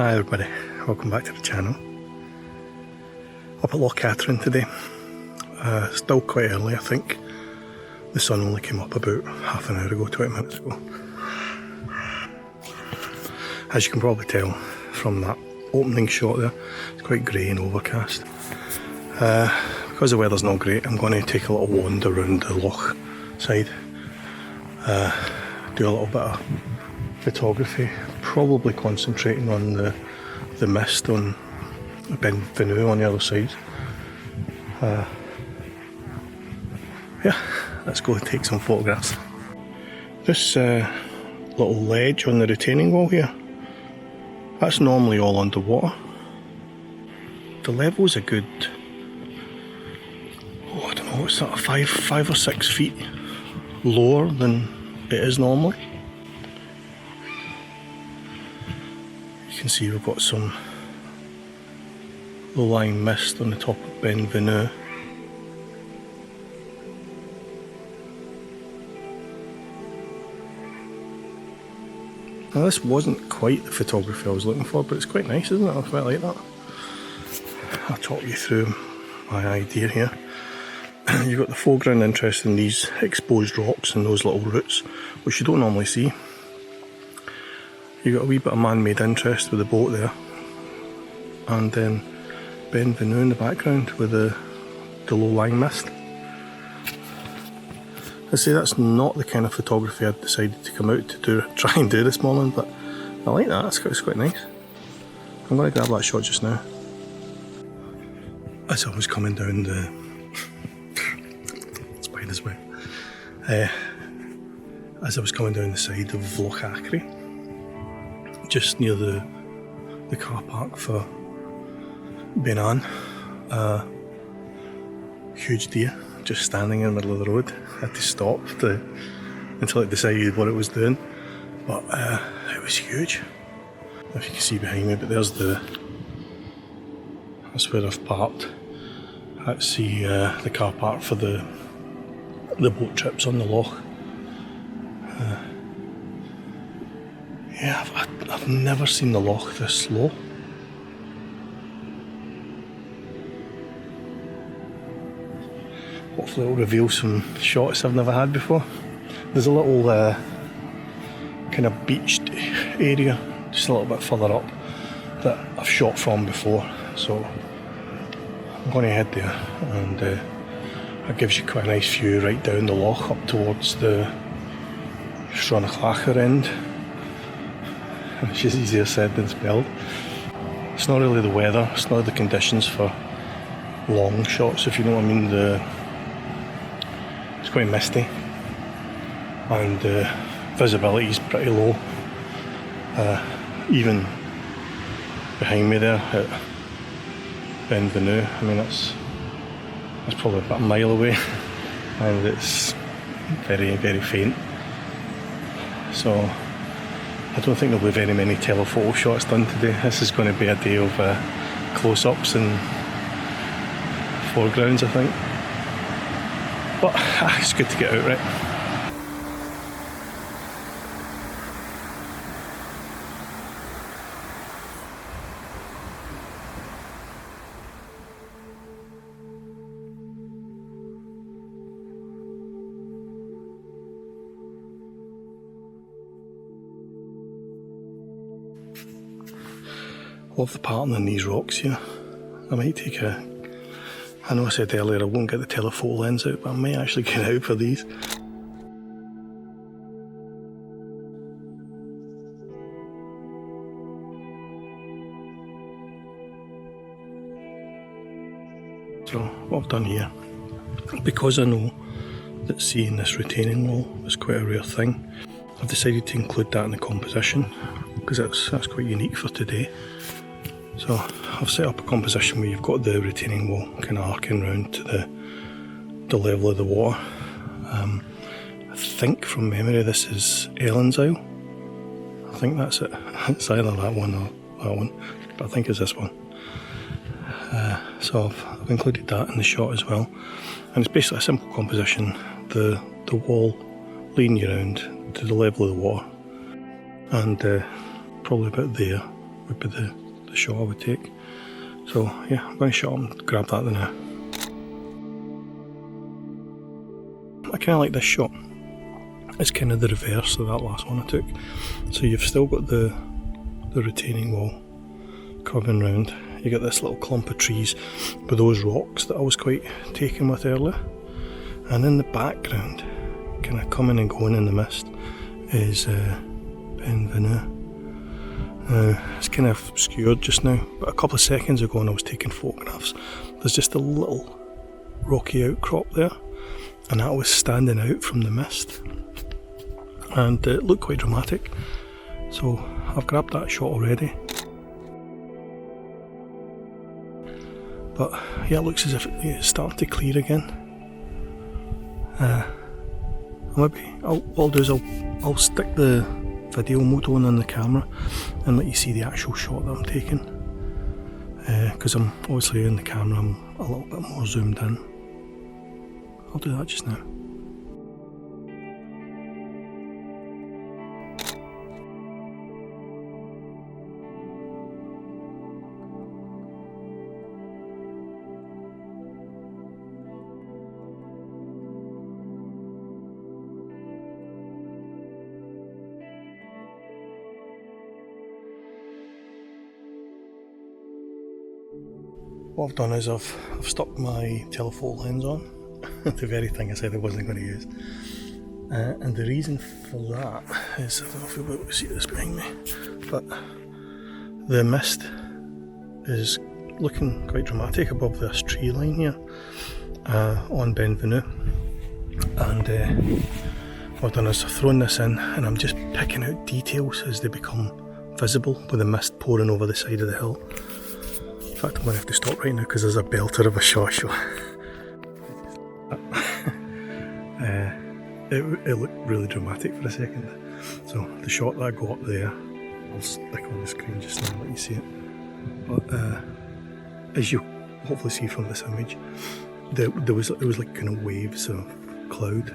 Hi everybody, welcome back to the channel. Up at Loch Katrine today. Still quite early, I think. The sun only came up about half an hour ago, 20 minutes ago. As you can probably tell from that opening shot there, it's quite grey and overcast. Because the weather's not great, I'm going to take a little wander around the loch side. Do a little bit of photography, probably concentrating on the mist on Ben Vanu on the other side. Yeah, let's go and take some photographs. This little ledge on the retaining wall here, that's normally all underwater. The level's a good, I don't know, what's that, 5 or 6 feet lower than it is normally. You can see we've got some low-lying mist on the top of Ben Vanu. Now this wasn't quite the photography I was looking for, but it's quite nice, isn't it? I quite like that. I'll talk you through my idea here. You've got the foreground interest in these exposed rocks and those little roots, which you don't normally see. You've got a wee bit of man-made interest with the boat there, and then Ben Vanu in the background with the low-lying mist. I say that's not the kind of photography I'd decided to come out to try and do this morning, but I like that, it's quite nice. I'm going to grab that shot just now. As I was coming down the spider's web. As I was coming down the side of Loch Katrine, just near the car park for Benan, huge deer just standing in the middle of the road. I had to stop until it decided what it was doing, but it was huge. If you can see behind me, but that's where I've parked. That's the car park for the boat trips on the loch. Yeah, I've never seen the loch this low. Hopefully it'll reveal some shots I've never had before. There's a little kind of beached area just a little bit further up that I've shot from before, so I'm going to head there, and it gives you quite a nice view right down the loch up towards the Handheld end, which is easier said than spelled. It's not really the weather, it's not the conditions for long shots, if you know what I mean. It's quite misty and visibility is pretty low. Even behind me there at Ben Vanu, I mean that's probably about a mile away, and it's very, very faint. So I don't think there'll be very many telephoto shots done today. This is going to be a day of close-ups and foregrounds, I think. But it's good to get out, right? Love the pattern in these rocks here. I might take I know I said earlier I won't get the telephoto lens out, but I might actually get out for these. So what I've done here, because I know that seeing this retaining wall is quite a rare thing, I've decided to include that in the composition, because that's quite unique for today. So I've set up a composition where you've got the retaining wall kind of arcing round to the level of the water. I think from memory this is Ellen's Isle. I think that's it. It's either that one or that one, but I think it's this one. So I've included that in the shot as well. And it's basically a simple composition. The wall leading you around to the level of the water, and probably about there would be the shot I would take. So yeah, I'm going to shot and grab that now. I kind of like this shot. It's kind of the reverse of that last one I took. So you've still got the retaining wall curving round. You get this little clump of trees with those rocks that I was quite taken with earlier. And in the background, kind of coming and going in the mist, is Benvenue. It's kind of obscured just now, but a couple of seconds ago when I was taking photographs, there's just a little rocky outcrop there, and that was standing out from the mist. And it looked quite dramatic. So I've grabbed that shot already. But yeah, it looks as if it's starting to clear again. What I'll do is I'll stick the video mode on the camera and let you see the actual shot that I'm taking. Because I'm obviously in the camera, I'm a little bit more zoomed in. I'll do that just now. What I've done is I've stuck my telephoto lens on, the very thing I said I wasn't going to use. And the reason for that is, I don't know if you'll be able to see this behind me, but the mist is looking quite dramatic above this tree line here on Benvenue. And what I've done is I've thrown this in and I'm just picking out details as they become visible with the mist pouring over the side of the hill. In fact, I'm going to have to stop right now because there's a belter of a shot. It looked really dramatic for a second. So the shot that I got there, I'll stick on the screen just now and let you see it. But as you hopefully see from this image, it was like kind of waves of cloud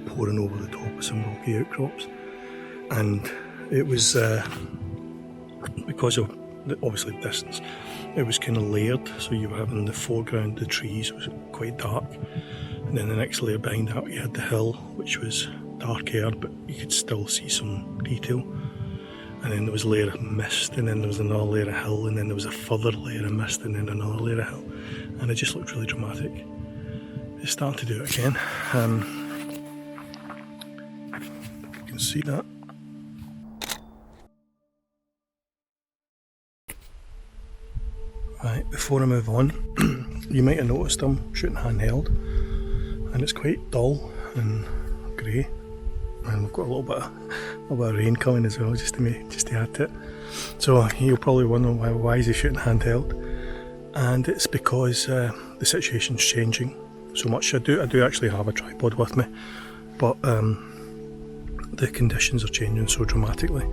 pouring over the top of some rocky outcrops, and it was because of obviously distance, it was kind of layered. So you were having the foreground, the trees was quite dark, and then the next layer behind that you had the hill, which was dark aired, but you could still see some detail. And then there was a layer of mist, and then there was another layer of hill, and then there was a further layer of mist, and then another layer of hill, and it just looked really dramatic. It's starting to do it again. You can see that. Right, before I move on, you might have noticed I'm shooting handheld, and it's quite dull and grey, and we've got a little bit of rain coming as well, just to add to it. So you'll probably wonder why is he shooting handheld, and it's because the situation's changing so much. I do actually have a tripod with me, but the conditions are changing so dramatically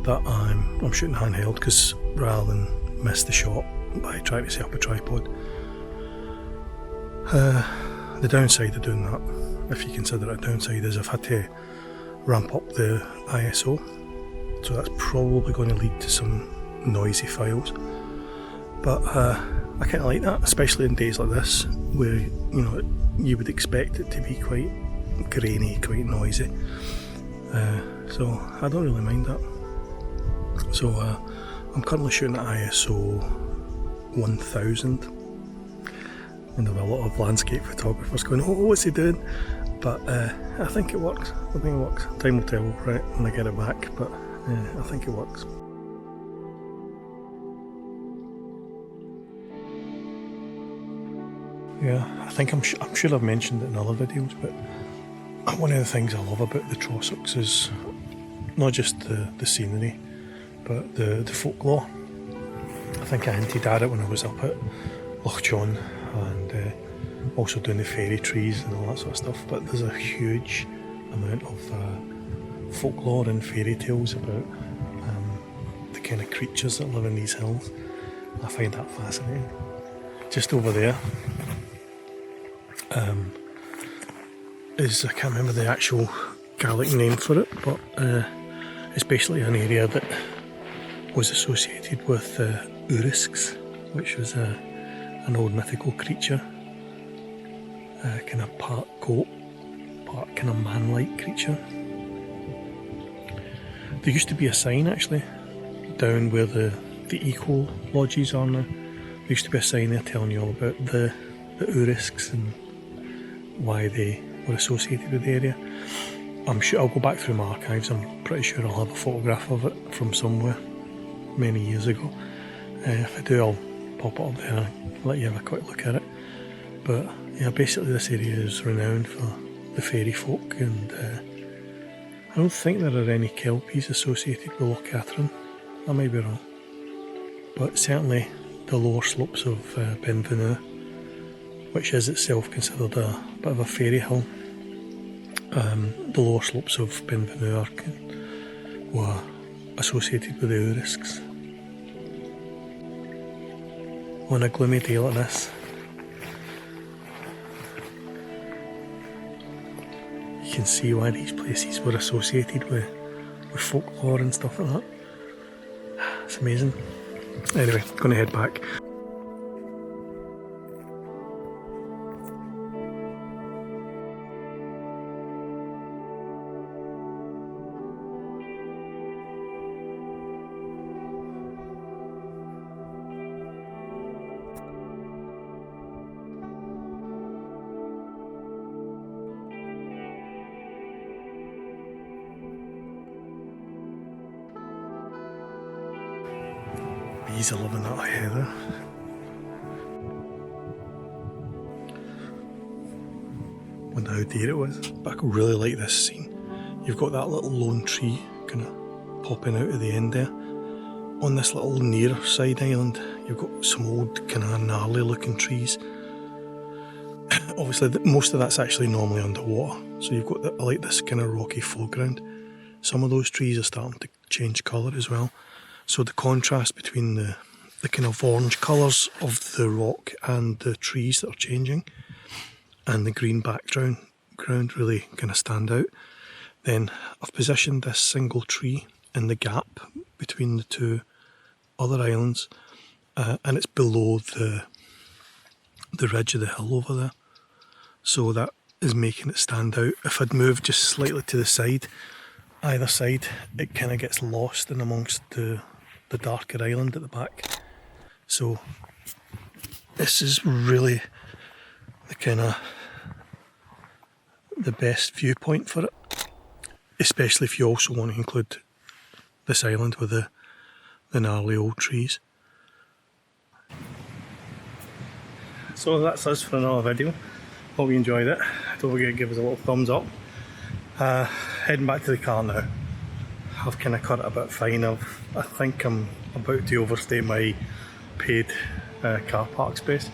that I'm shooting handheld, because rather than miss the shot by trying to set up a tripod. The downside of doing that, if you consider it a downside, is I've had to ramp up the ISO, so that's probably going to lead to some noisy files. But I kind of like that, especially in days like this, where you would expect it to be quite grainy, quite noisy. So I don't really mind that. So I'm currently shooting at ISO 1000, and there were a lot of landscape photographers going, "Oh, what's he doing?" But I think it works. Time will tell, right, when I get it back. But I think it works. Yeah, I think I'm sure I've mentioned it in other videos, but one of the things I love about the Trossachs is not just the scenery, but the folklore. I think I hinted at it when I was up at Loch Katrine and also doing the fairy trees and all that sort of stuff, but there's a huge amount of folklore and fairy tales about the kind of creatures that live in these hills. I find that fascinating. Just over there is, I can't remember the actual Gaelic name for it, but it's basically an area that was associated with Urisks, which was an old mythical creature, kind of part goat, part kind of man-like creature. There used to be a sign actually down where the eco lodges are now. There used to be a sign there telling you all about the Urisks and why they were associated with the area. I'm sure I'll go back through my archives. I'm pretty sure I'll have a photograph of it from somewhere many years ago. If I do, I'll pop it up there and let you have a quick look at it. But yeah, basically this area is renowned for the fairy folk, and I don't think there are any kelpies associated with Loch Katrine. I may be wrong. But certainly the lower slopes of Benvenue, which is itself considered a bit of a fairy hill, the lower slopes of Benvenue were associated with the Urisks. On a gloomy day like this, you can see why these places were associated with folklore and stuff like that. It's amazing. Anyway, gonna head back. Bees are loving that heather. Wonder how dear it was. But I really like this scene. You've got that little lone tree kind of popping out of the end there. On this little near side island, you've got some old kind of gnarly looking trees. Obviously, most of that's actually normally underwater. So you've got I like this kind of rocky foreground. Some of those trees are starting to change colour as well. So the contrast between the kind of orange colours of the rock and the trees that are changing and the green background really kind of stand out. Then I've positioned this single tree in the gap between the two other islands, and it's below the ridge of the hill over there. So that is making it stand out. If I'd moved just slightly to the side, either side, it kind of gets lost in amongst the darker island at the back. So this is really the kind of the best viewpoint for it, especially if you also want to include this island with the gnarly old trees. So that's us for another video. Hope you enjoyed it. Don't forget to give us a little thumbs up. Heading back to the car now. I've kind of cut it a bit fine. I think I'm about to overstay my paid car park space.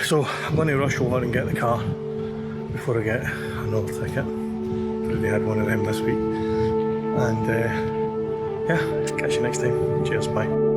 So I'm going to rush over and get the car before I get another ticket. I already had one of them this week. And yeah, catch you next time. Cheers, bye.